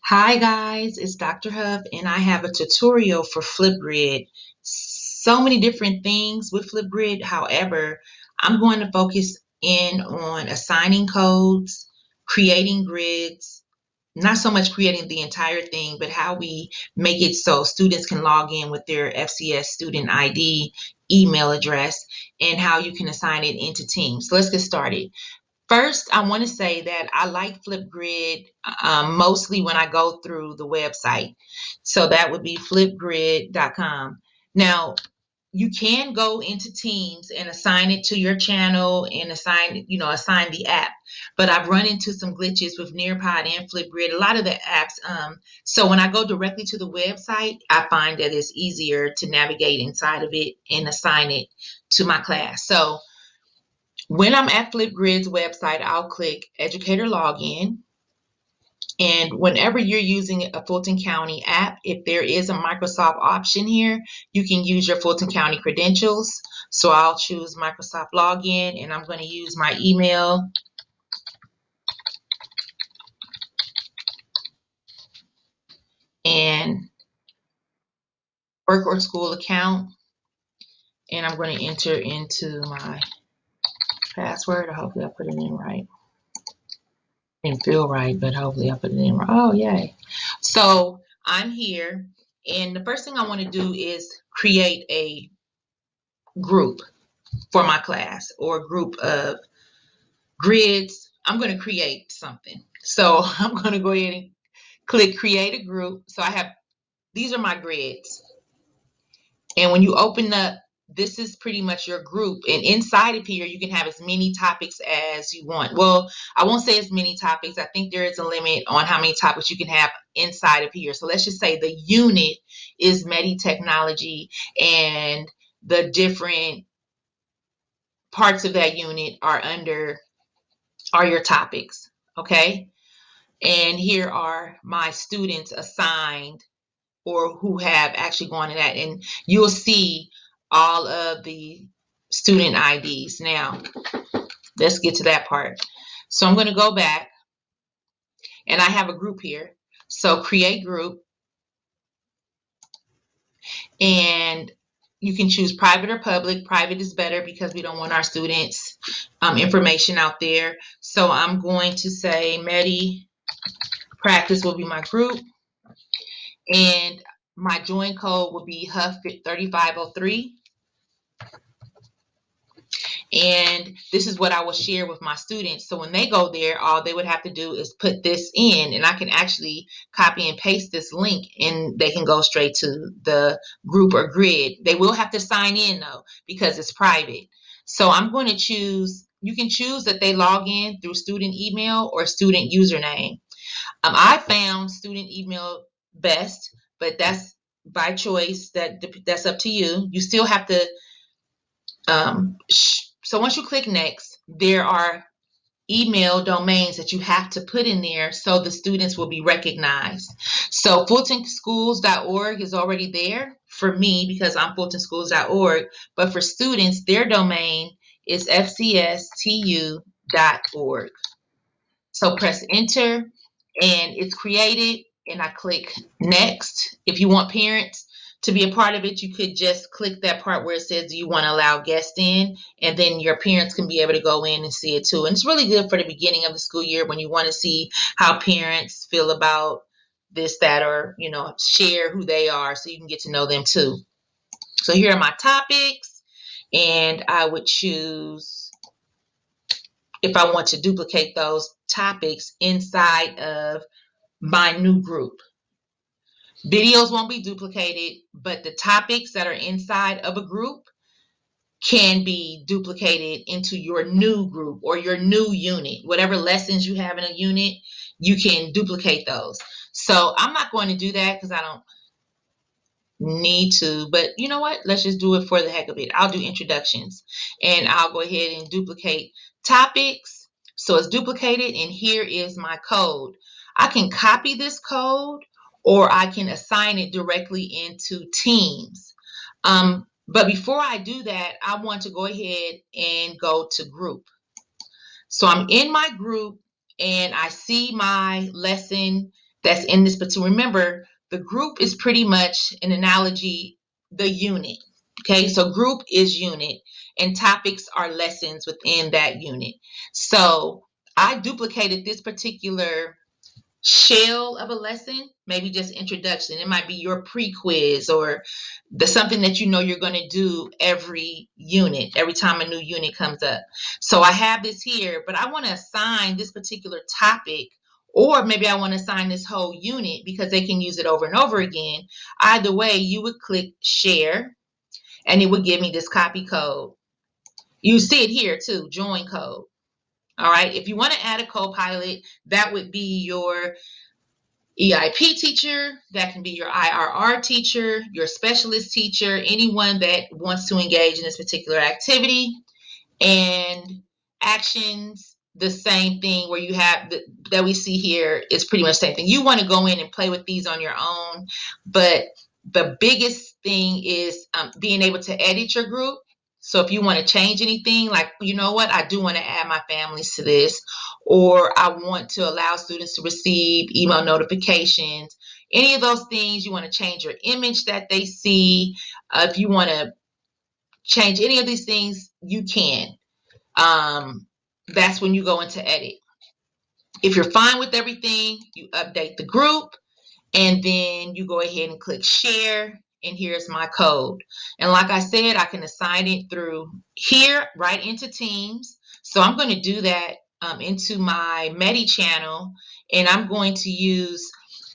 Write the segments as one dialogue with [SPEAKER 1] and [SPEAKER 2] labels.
[SPEAKER 1] Hi guys, it's Dr. Huff and I have a tutorial for FlipGrid. So many different things with FlipGrid. However, I'm going to focus in on assigning codes, creating grids, not so much creating the entire thing, but how we make it so students can log in with their FCS student ID, email address, and how you can assign it into teams. So let's get started. First, I want to say that I like FlipGrid mostly when I go through the website. So that would be flipgrid.com. Now, you can go into Teams and assign it to your channel and assign the app. But I've run into some glitches with Nearpod and FlipGrid, a lot of the apps. So when I go directly to the website, I find that it's easier to navigate inside of it and assign it to my class. So when I'm at FlipGrid's website, I'll click Educator Login. And whenever you're using a Fulton County app, if there is a Microsoft option here, you can use your Fulton County credentials. So I'll choose Microsoft Login and I'm going to use my email and work or school account. And I'm going to enter into my password. Hopefully I put it in right. Didn't feel right, but hopefully I put it in right. Oh, yay. So I'm here, and the first thing I want to do is create a group for my class or a group of grids. I'm going to create something. So I'm going to go ahead and click create a group. So I have, these are my grids. And when you open up, this is pretty much your group. And inside of here, you can have as many topics as you want. Well, I won't say as many topics. I think there is a limit on how many topics you can have inside of here. So let's just say the unit is Medi Technology and the different parts of that unit are your topics. Okay. And here are my students assigned or who have actually gone to that. And you'll see all of the student IDs. Now, let's get to that part. So I'm going to go back and I have a group here. So create group, and you can choose private or public. Private is better because we don't want our students' information out there. So I'm going to say Medi Practice will be my group, and my join code will be Huff 3503. And this is what I will share with my students. So when they go there, all they would have to do is put this in, and I can actually copy and paste this link and they can go straight to the group or grid. They will have to sign in though, because it's private. So I'm going to choose, you can choose that they log in through student email or student username. I found student email best, but that's by choice. That's up to you. You still have to so once you click next, there are email domains that you have to put in there so the students will be recognized. So fultonschools.org is already there for me because I'm fultonschools.org, but for students, their domain is fcstu.org. So press enter and it's created, and I click next. If you want parents to be a part of it, you could just click that part where it says, do you want to allow guests in? And then your parents can be able to go in and see it too. And it's really good for the beginning of the school year when you want to see how parents feel about this, that, or, share who they are so you can get to know them too. So here are my topics, and I would choose, if I want to duplicate those topics inside of my new group. Videos won't be duplicated, but the topics that are inside of a group can be duplicated into your new group or your new unit. Whatever lessons you have in a unit, you can duplicate those. So I'm not going to do that because I don't need to, but you know what? Let's just do it for the heck of it. I'll do introductions and I'll go ahead and duplicate topics. So it's duplicated, and here is my code. I can copy this code or I can assign it directly into Teams. But before I do that, I want to go ahead and go to group. So I'm in my group and I see my lesson that's in this. But to remember, the group is pretty much an analogy, the unit. Okay, so group is unit, and topics are lessons within that unit. So I duplicated this particular shell of a lesson, maybe just introduction. It might be your pre-quiz or the something that you know you're going to do every unit, every time a new unit comes up. So I have this here, but I want to assign this particular topic, or maybe I want to assign this whole unit because they can use it over and over again. Either way, you would click share and it would give me this copy code. You see it here too, join code. All right. If you want to add a co-pilot, that would be your EIP teacher, that can be your IRR teacher, your specialist teacher, anyone that wants to engage in this particular activity. And actions, the same thing where you have that we see here is pretty much the same thing. You want to go in and play with these on your own, but the biggest thing is being able to edit your group. So if you want to change anything, like, you know what, I do want to add my families to this, or I want to allow students to receive email notifications, any of those things, you want to change your image that they see. If you want to change any of these things, you can. That's when you go into edit. If you're fine with everything, you update the group, and then you go ahead and click share, and here's my code. And like I said, I can assign it through here right into Teams. So I'm going to do that into my Medi channel, and I'm going to use.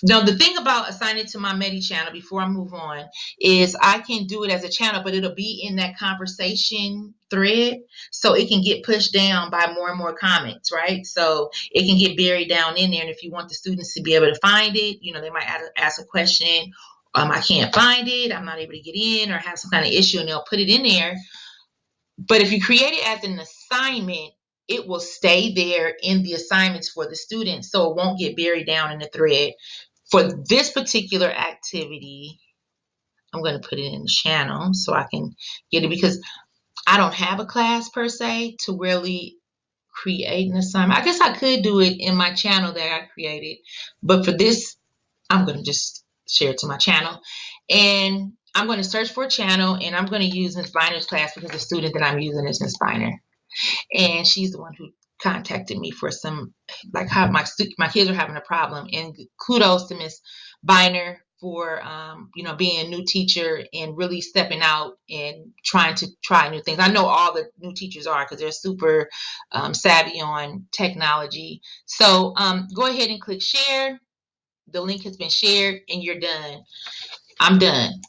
[SPEAKER 1] Now, the thing about assigning to my Medi channel before I move on is I can do it as a channel, but it'll be in that conversation thread, so it can get pushed down by more and more comments, right? So it can get buried down in there. And if you want the students to be able to find it, you know, they might ask a question. I can't find it. I'm not able to get in, or have some kind of issue, and they'll put it in there. But if you create it as an assignment, it will stay there in the assignments for the students, so it won't get buried down in the thread. For this particular activity, I'm going to put it in the channel so I can get it, because I don't have a class per se to really create an assignment. I guess I could do it in my channel that I created, but for this, I'm going to just share it to my channel. And I'm going to search for a channel, and I'm going to use Ms. Biner's class because the student that I'm using is Ms. Biner. And she's the one who contacted me for some, like, how my kids are having a problem. And kudos to Miss Biner for being a new teacher and really stepping out and trying to try new things. I know all the new teachers are, because they're super savvy on technology. So go ahead and click share. The link has been shared, and you're done. I'm done.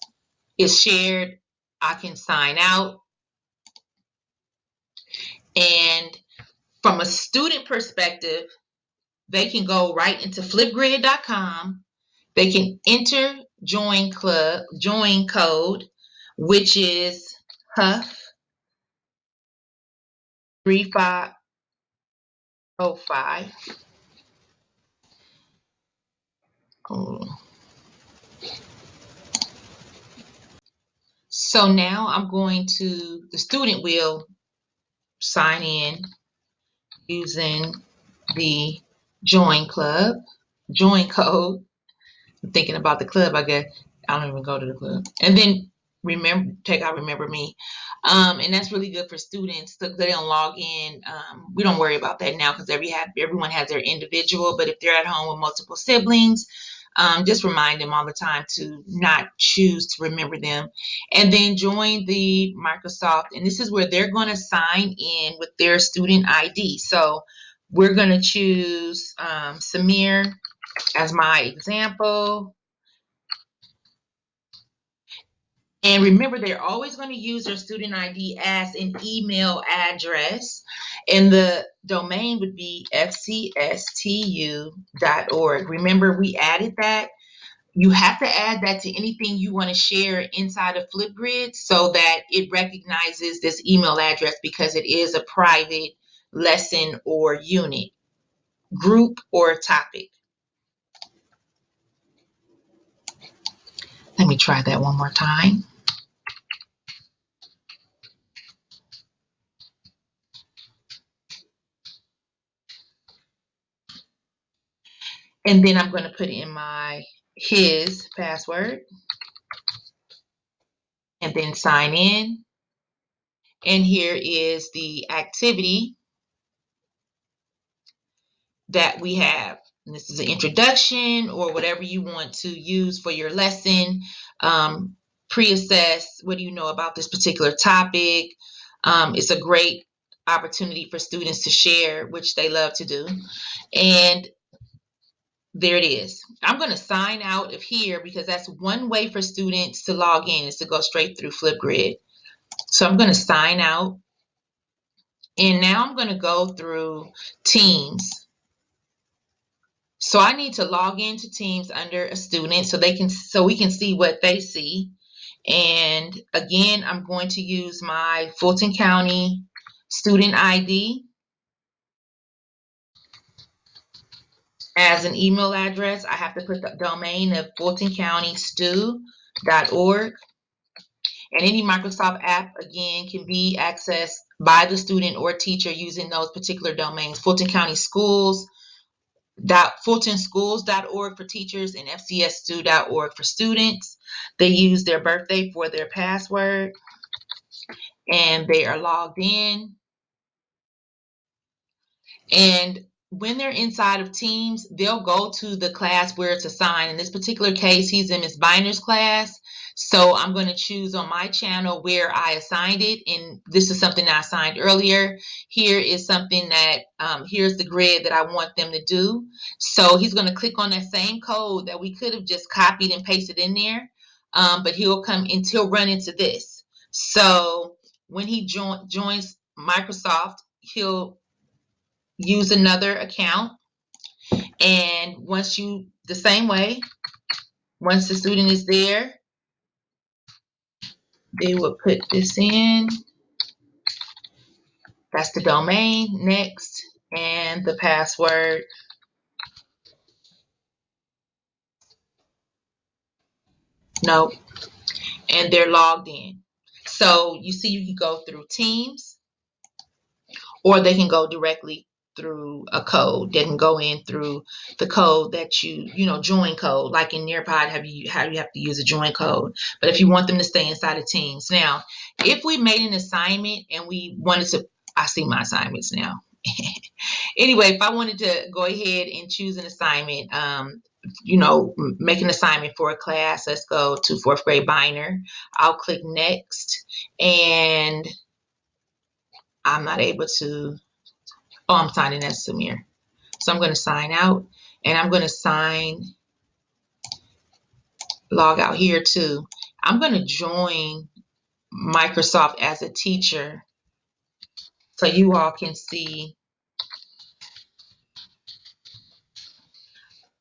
[SPEAKER 1] It's shared. I can sign out. And from a student perspective, they can go right into flipgrid.com. They can enter join code, which is HUF 3505. Oh. So now the student will sign in using the join code. I'm thinking about the club, I guess. I don't even go to the club. And then take out remember me. And that's really good for students so they don't log in. We don't worry about that now because everyone has their individual, but if they're at home with multiple siblings, just remind them all the time to not choose to remember them. And then join the Microsoft, and this is where they're going to sign in with their student ID. So we're going to choose Samir as my example. And remember, they're always going to use their student ID as an email address. And the domain would be fcstu.org. Remember, we added that. You have to add that to anything you want to share inside of FlipGrid so that it recognizes this email address, because it is a private lesson or unit, group, or topic. Let me try that one more time. And then I'm going to put in his password and then sign in. And here is the activity that we have. And this is an introduction or whatever you want to use for your lesson. Pre-assess, what do you know about this particular topic? It's a great opportunity for students to share, which they love to do. And there it is. I'm going to sign out of here because that's one way for students to log in, is to go straight through FlipGrid. So I'm going to sign out. And now I'm going to go through Teams. So I need to log into Teams under a student so we can see what they see. And again, I'm going to use my Fulton County student ID as an email address. I have to put the domain of fultoncountystu.org. And any Microsoft app, again, can be accessed by the student or teacher using those particular domains. Fulton County Schools, FultonSchools.org for teachers, and FCSStu.org for students. They use their birthday for their password, and they are logged in. And when they're inside of Teams, they'll go to the class where it's assigned. In this particular case, he's in Ms. Biner's class. So I'm going to choose on my channel where I assigned it. And this is something I assigned earlier. Here is something that, here's the grid that I want them to do. So he's going to click on that same code that we could have just copied and pasted in there. But he'll run into this. So when he joins Microsoft, he'll use another account, and once the same way, once the student is there, they will put this in. That's the domain, next, and the password. Nope. And they're logged in. So you see, you can go through Teams, or they can go directly through a code. They can go in through the code that join code, like in Nearpod, you have to use a join code. But if you want them to stay inside of Teams. Now, if we made an assignment and we wanted to, I see my assignments now. Anyway, if I wanted to go ahead and choose an assignment, make an assignment for a class, let's go to fourth grade Biner. I'll click next, and I'm not able to. Oh, I'm signing as Samir. So I'm going to sign out, and I'm going to log out here too. I'm going to join Microsoft as a teacher so you all can see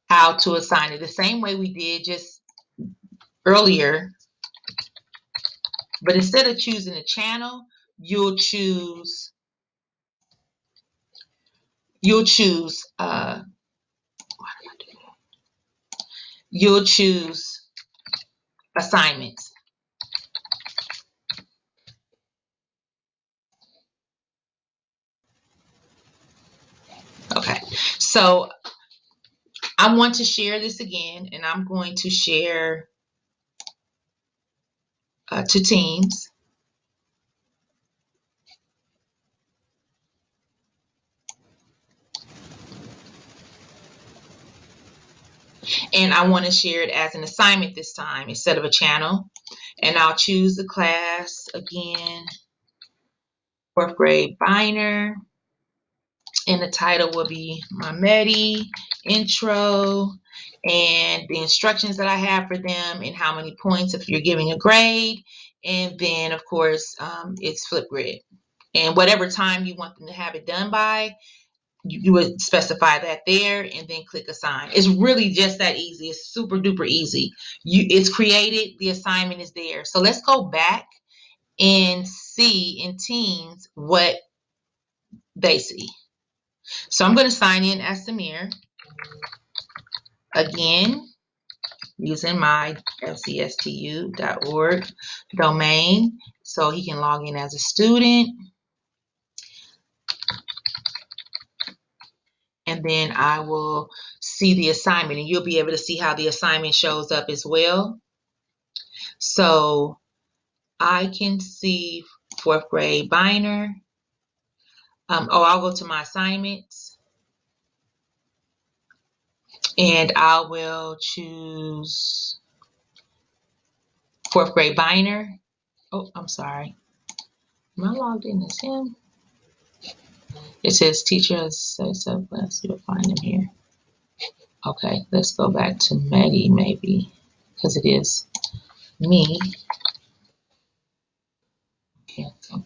[SPEAKER 1] how to assign it the same way we did just earlier. But instead of choosing a channel, you'll choose assignments. Okay, so I want to share this again, and I'm going to share to Teams. And I want to share it as an assignment this time instead of a channel. And I'll choose the class again, fourth grade Biner. And the title will be Mamedi Intro, and the instructions that I have for them, and how many points if you're giving a grade. And then, of course, it's FlipGrid. And whatever time you want them to have it done by, you would specify that there, and then click assign. It's really just that easy. It's super duper easy. It's created, the assignment is there. So let's go back and see in Teams what they see. So I'm going to sign in as Samir again using my fcstu.org domain, so he can log in as a student. And then I will see the assignment, and you'll be able to see how the assignment shows up as well. So I can see 4th grade binder. I'll go to my assignments, and I will choose 4th grade binder. Oh, I'm sorry. Am I logged in as him? It says teacher says so. Let's see, we'll find him here. Okay, let's go back to Medi maybe, because it is me. Cancel.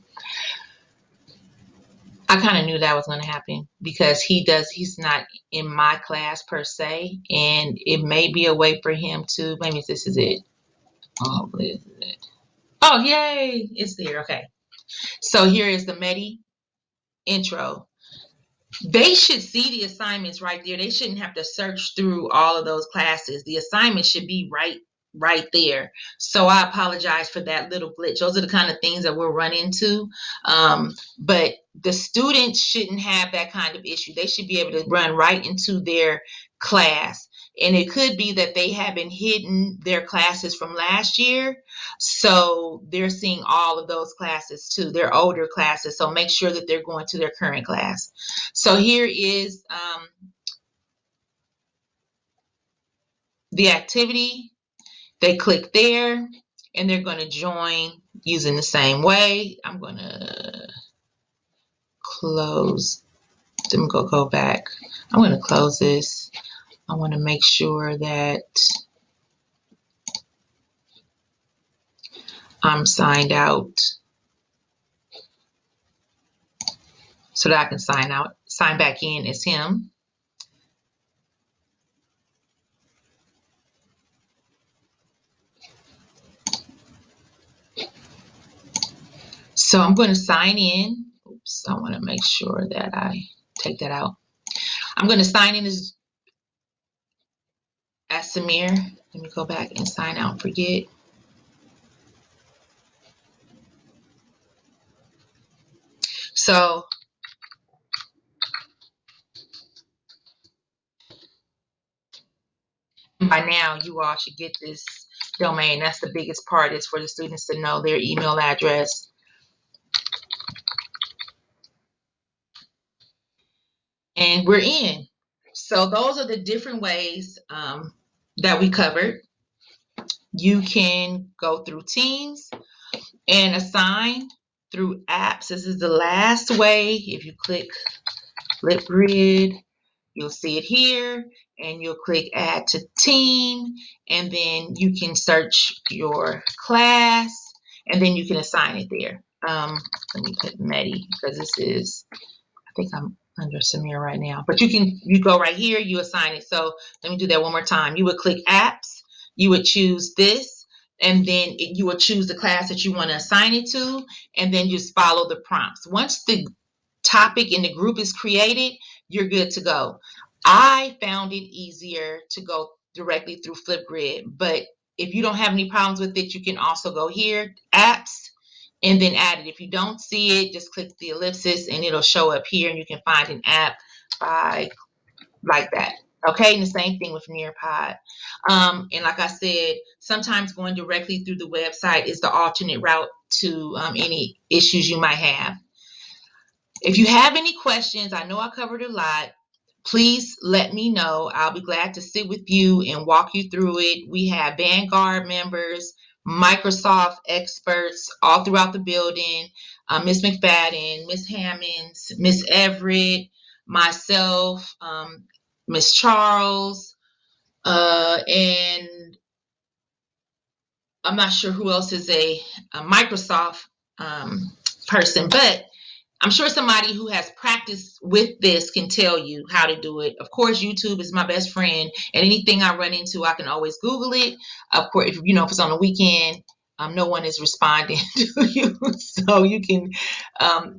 [SPEAKER 1] I kind of knew that was going to happen because he's not in my class per se, and it may be a way for him to, maybe this is it. Oh, what is it? Oh, yay, it's there. Okay, so here is the Medi intro. They should see the assignments right there. They shouldn't have to search through all of those classes. The assignment should be right there. So I apologize for that little glitch. Those are the kind of things that we'll run into. But the students shouldn't have that kind of issue. They should be able to run right into their class. And it could be that they haven't hidden their classes from last year. So they're seeing all of those classes too. They're older classes. So make sure that they're going to their current class. So here is the activity. They click there, and they're going to join using the same way. I'm going to close. Then go back. I'm going to close this. I want to make sure that I'm signed out so that I can sign back in as him. So I'm going to sign in. Oops, I want to make sure that I take that out. I'm going to sign in as Samir. Let me go back and sign out and forget. So by now you all should get this domain. That's the biggest part, is for the students to know their email address. And we're in. So those are the different ways that we covered. You can go through Teams and assign through apps. This is the last way. If you click FlipGrid, you'll see it here, and you'll click add to team, and then you can search your class, and then you can assign it there. Let me put Medi, because this is, I think I'm under Samir right now, but you go right here, you assign it. So let me do that one more time. You would click apps, you would choose this, and then you would choose the class that you want to assign it to, and then just follow the prompts. Once the topic in the group is created, you're good to go. I found it easier to go directly through FlipGrid, but if you don't have any problems with it, you can also go here, apps, and then add it. If you don't see it, just click the ellipsis and it'll show up here, and you can find an app like that. Okay, and the same thing with Nearpod. And like I said, sometimes going directly through the website is the alternate route to any issues you might have. If you have any questions, I know I covered a lot, please let me know. I'll be glad to sit with you and walk you through it. We have Vanguard members, Microsoft experts all throughout the building. Ms. McFadden, Ms. Hammonds, Ms. Everett, myself, Ms. Charles, and I'm not sure who else is a Microsoft person, but I'm sure somebody who has practiced with this can tell you how to do it. Of course, YouTube is my best friend, and anything I run into, I can always Google it. Of course, if it's on the weekend, no one is responding to you, so you can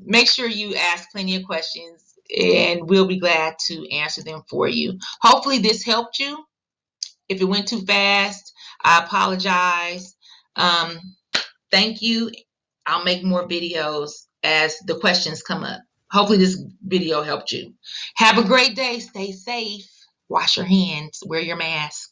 [SPEAKER 1] make sure you ask plenty of questions, and we'll be glad to answer them for you. Hopefully, this helped you. If it went too fast, I apologize. Thank you. I'll make more videos as the questions come up. Hopefully this video helped you. Have a great day. Stay safe. wash your hands, wear your mask.